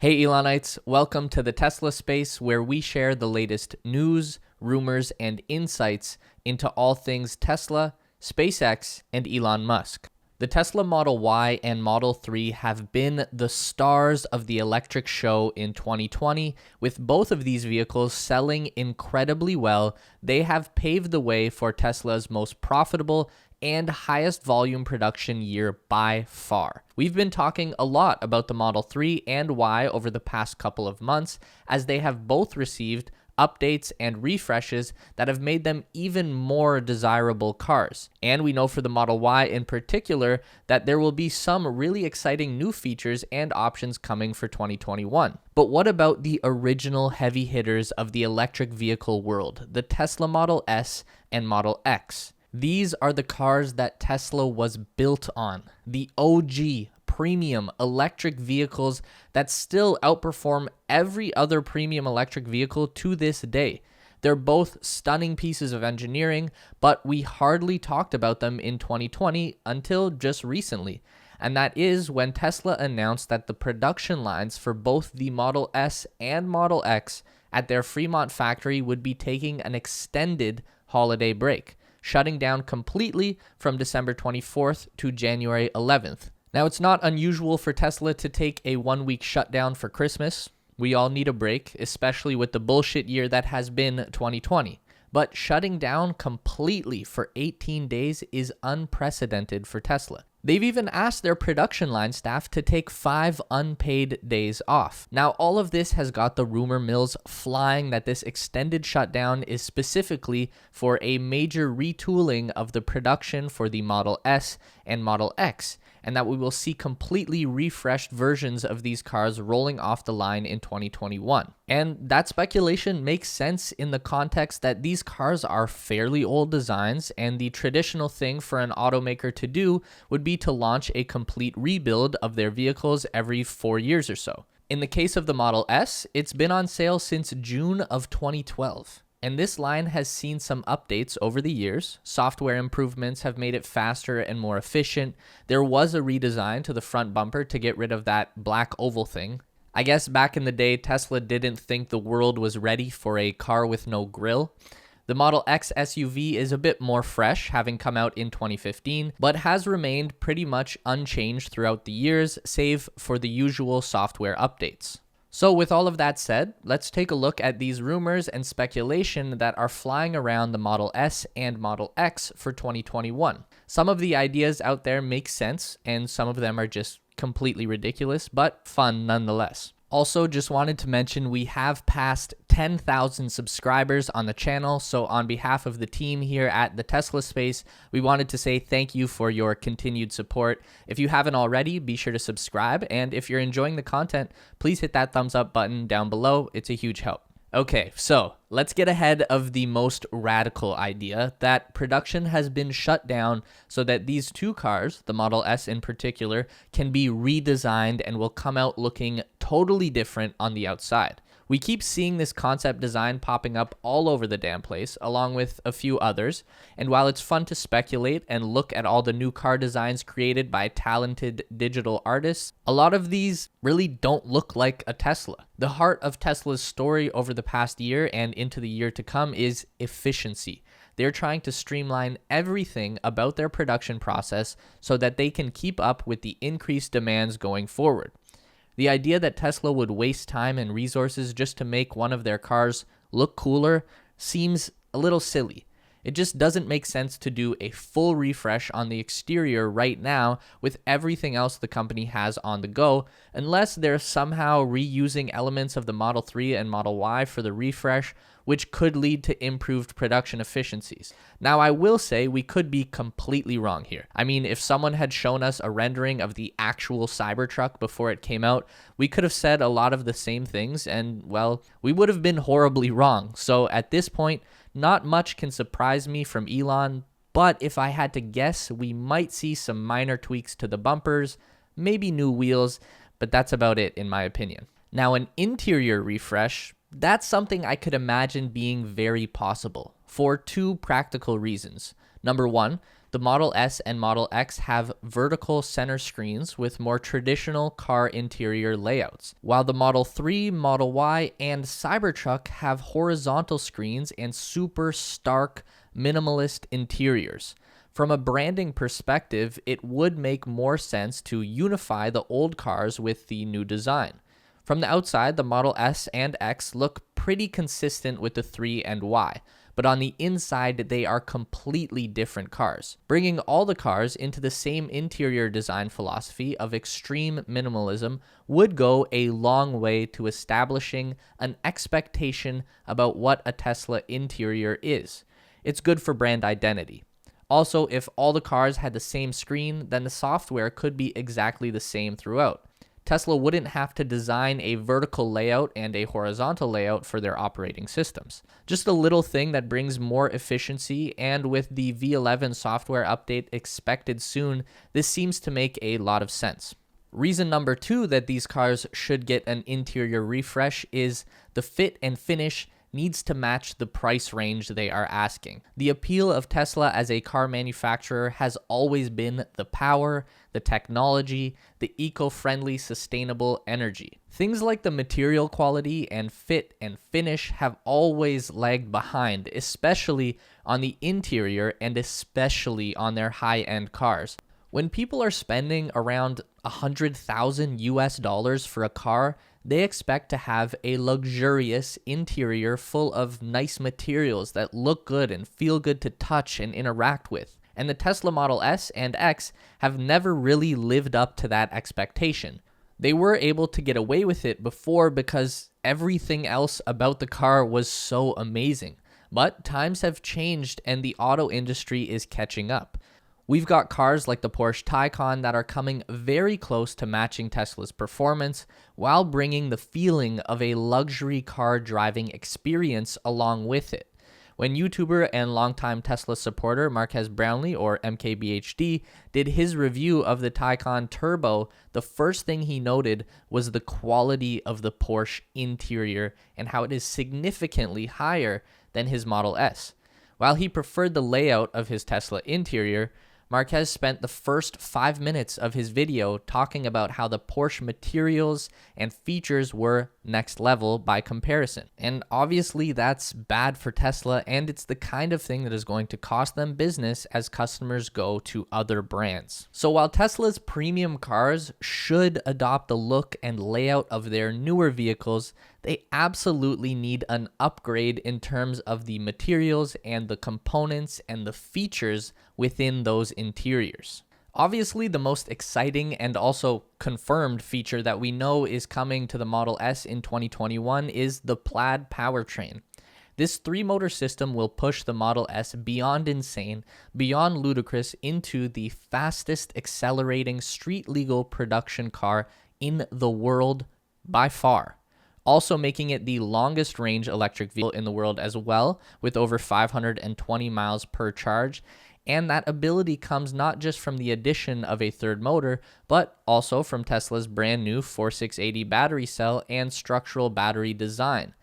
Hey Elonites, welcome to the Tesla space where we share the latest news, rumors, and insights into all things Tesla, SpaceX, and Elon Musk. The Tesla Model Y and Model 3 have been the stars of the electric show in 2020. With both of these vehicles selling incredibly well, they have paved the way for Tesla's most profitable and highest volume production year by far. We've been talking a lot about the Model 3 and Y over the past couple of months, as they have both received updates and refreshes that have made them even more desirable cars. And we know for the Model Y in particular that there will be some really exciting new features and options coming for 2021. But what about the original heavy hitters of the electric vehicle world, the Tesla Model S and Model X? These are the cars that Tesla was built on, the OG premium electric vehicles that still outperform every other premium electric vehicle to this day. They're both stunning pieces of engineering, but we hardly talked about them in 2020 until just recently. And that is when Tesla announced that the production lines for both the Model S and Model X at their Fremont factory would be taking an extended holiday break, shutting down completely from December 24th to January 11th. Now, it's not unusual for Tesla to take a 1-week shutdown for Christmas. We all need a break, especially with the bullshit year that has been 2020. But shutting down completely for 18 days is unprecedented for Tesla. They've even asked their production line staff to take 5 unpaid days off. Now, all of this has got the rumor mills flying that this extended shutdown is specifically for a major retooling of the production for the Model S and Model X, and that we will see completely refreshed versions of these cars rolling off the line in 2021. And that speculation makes sense in the context that these cars are fairly old designs, and the traditional thing for an automaker to do would be to launch a complete rebuild of their vehicles every 4 years or so. In the case of the Model S, it's been on sale since June of 2012. And this line has seen some updates over the years. Software improvements have made it faster and more efficient. There was a redesign to the front bumper to get rid of that black oval thing. I guess back in the day, Tesla didn't think the world was ready for a car with no grille. The Model X SUV is a bit more fresh, having come out in 2015, but has remained pretty much unchanged throughout the years, save for the usual software updates. So with all of that said, let's take a look at these rumors and speculation that are flying around the Model S and Model X for 2021. Some of the ideas out there make sense, and some of them are just completely ridiculous, but fun nonetheless. Also, just wanted to mention we have passed 10,000 subscribers on the channel, so on behalf of the team here at the Tesla Space, we wanted to say thank you for your continued support. If you haven't already, be sure to subscribe, and if you're enjoying the content, please hit that thumbs up button down below. It's a huge help. Okay, so let's get ahead of the most radical idea that production has been shut down so that these two cars, the Model S in particular, can be redesigned and will come out looking totally different on the outside. We keep seeing this concept design popping up all over the damn place, along with a few others, and while it's fun to speculate and look at all the new car designs created by talented digital artists, a lot of these really don't look like a Tesla. The heart of Tesla's story over the past year and into the year to come is efficiency. They're trying to streamline everything about their production process so that they can keep up with the increased demands going forward. The idea that Tesla would waste time and resources just to make one of their cars look cooler seems a little silly. It just doesn't make sense to do a full refresh on the exterior right now with everything else the company has on the go, unless they're somehow reusing elements of the Model 3 and Model Y for the refresh, which could lead to improved production efficiencies. Now, I will say we could be completely wrong here. I mean, if someone had shown us a rendering of the actual Cybertruck before it came out, we could have said a lot of the same things, and, well, we would have been horribly wrong. So at this point, not much can surprise me from Elon, but if I had to guess, we might see some minor tweaks to the bumpers, maybe new wheels, but that's about it in my opinion. Now, an interior refresh, that's something I could imagine being very possible for two practical reasons. Number one, The Model S and Model X have vertical center screens with more traditional car interior layouts, while the Model 3, Model Y, and Cybertruck have horizontal screens and super stark, minimalist interiors. From a branding perspective, it would make more sense to unify the old cars with the new design. From the outside, the Model S and X look pretty consistent with the 3 and Y, but on the inside, they are completely different cars. Bringing all the cars into the same interior design philosophy of extreme minimalism would go a long way to establishing an expectation about what a Tesla interior is. It's good for brand identity. Also, if all the cars had the same screen, then the software could be exactly the same throughout. Tesla wouldn't have to design a vertical layout and a horizontal layout for their operating systems. Just a little thing that brings more efficiency, and with the V11 software update expected soon, this seems to make a lot of sense. Reason number 2 that these cars should get an interior refresh is the fit and finish needs to match the price range they are asking. The appeal of Tesla as a car manufacturer has always been the power, the technology, the eco-friendly, sustainable energy. Things like the material quality and fit and finish have always lagged behind, especially on the interior and especially on their high-end cars. When people are spending around $100,000 for a car, they expect to have a luxurious interior full of nice materials that look good and feel good to touch and interact with. And the Tesla Model S and X have never really lived up to that expectation. They were able to get away with it before because everything else about the car was so amazing. But times have changed and the auto industry is catching up. We've got cars like the Porsche Taycan that are coming very close to matching Tesla's performance while bringing the feeling of a luxury car driving experience along with it. When YouTuber and longtime Tesla supporter Marques Brownlee, or MKBHD, did his review of the Taycan Turbo, the first thing he noted was the quality of the Porsche interior and how it is significantly higher than his Model S. While he preferred the layout of his Tesla interior, Marques spent the first 5 minutes of his video talking about how the Porsche materials and features were next level by comparison. And obviously that's bad for Tesla, and it's the kind of thing that is going to cost them business as customers go to other brands. So while Tesla's premium cars should adopt the look and layout of their newer vehicles, they absolutely need an upgrade in terms of the materials and the components and the features within those interiors. Obviously, the most exciting and also confirmed feature that we know is coming to the Model S in 2021 is the Plaid Powertrain. This 3-motor system will push the Model S beyond insane, beyond ludicrous, into the fastest accelerating street-legal production car in the world by far. Also making it the longest range electric vehicle in the world as well, with over 520 miles per charge. And that ability comes not just from the addition of a third motor, but also from Tesla's brand new 4680 battery cell and structural battery design.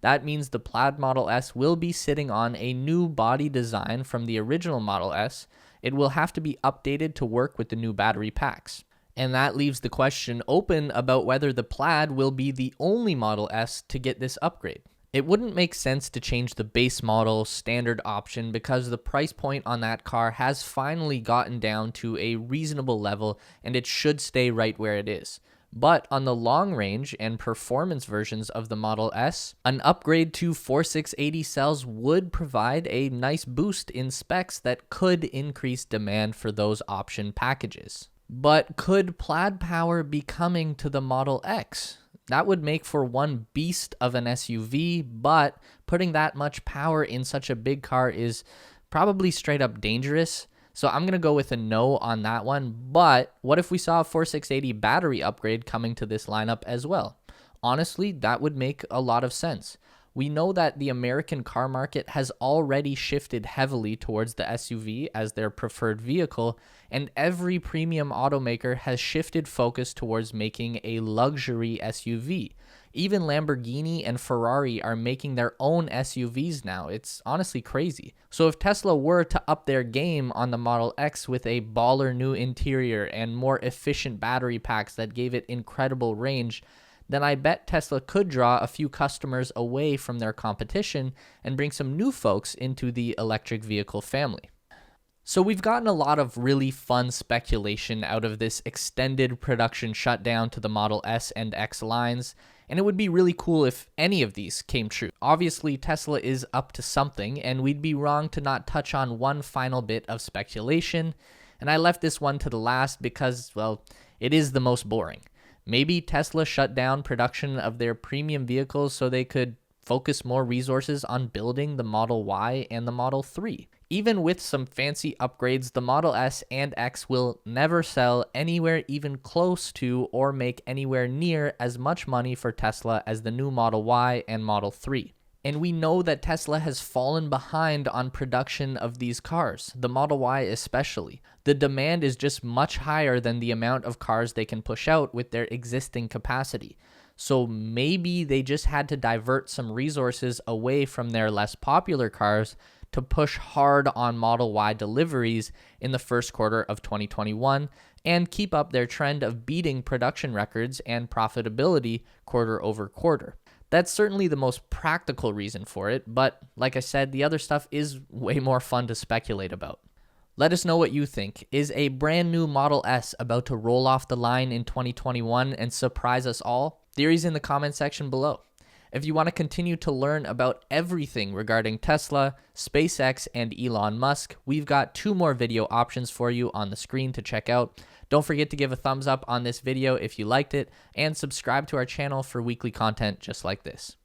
That means the Plaid Model S will be sitting on a new body design from the original Model S. It will have to be updated to work with the new battery packs. And that leaves the question open about whether the Plaid will be the only Model S to get this upgrade. It wouldn't make sense to change the base model standard option because the price point on that car has finally gotten down to a reasonable level and it should stay right where it is. But on the long range and performance versions of the Model S, an upgrade to 4680 cells would provide a nice boost in specs that could increase demand for those option packages. But could Plaid Power be coming to the Model X? That would make for one beast of an SUV, but putting that much power in such a big car is probably straight up dangerous. So I'm going to go with a no on that one. But what if we saw a 4680 battery upgrade coming to this lineup as well? Honestly, that would make a lot of sense. We know that the American car market has already shifted heavily towards the SUV as their preferred vehicle, and every premium automaker has shifted focus towards making a luxury SUV. Even Lamborghini and Ferrari are making their own SUVs now. It's honestly crazy. So if Tesla were to up their game on the Model X with a baller new interior and more efficient battery packs that gave it incredible range, then I bet Tesla could draw a few customers away from their competition and bring some new folks into the electric vehicle family. So we've gotten a lot of really fun speculation out of this extended production shutdown to the Model S and X lines, and it would be really cool if any of these came true. Obviously, Tesla is up to something, and we'd be wrong to not touch on one final bit of speculation, and I left this one to the last because, well, it is the most boring. Maybe Tesla shut down production of their premium vehicles so they could focus more resources on building the Model Y and the Model 3. Even with some fancy upgrades, the Model S and X will never sell anywhere even close to or make anywhere near as much money for Tesla as the new Model Y and Model 3. And we know that Tesla has fallen behind on production of these cars, the Model Y especially. The demand is just much higher than the amount of cars they can push out with their existing capacity. So maybe they just had to divert some resources away from their less popular cars to push hard on Model Y deliveries in the first quarter of 2021 and keep up their trend of beating production records and profitability quarter over quarter. That's certainly the most practical reason for it, but like I said, the other stuff is way more fun to speculate about. Let us know what you think. Is a brand new Model S about to roll off the line in 2021 and surprise us all? Theories in the comment section below. If you want to continue to learn about everything regarding Tesla, SpaceX, and Elon Musk, we've got 2 more video options for you on the screen to check out. Don't forget to give a thumbs up on this video if you liked it, and subscribe to our channel for weekly content just like this.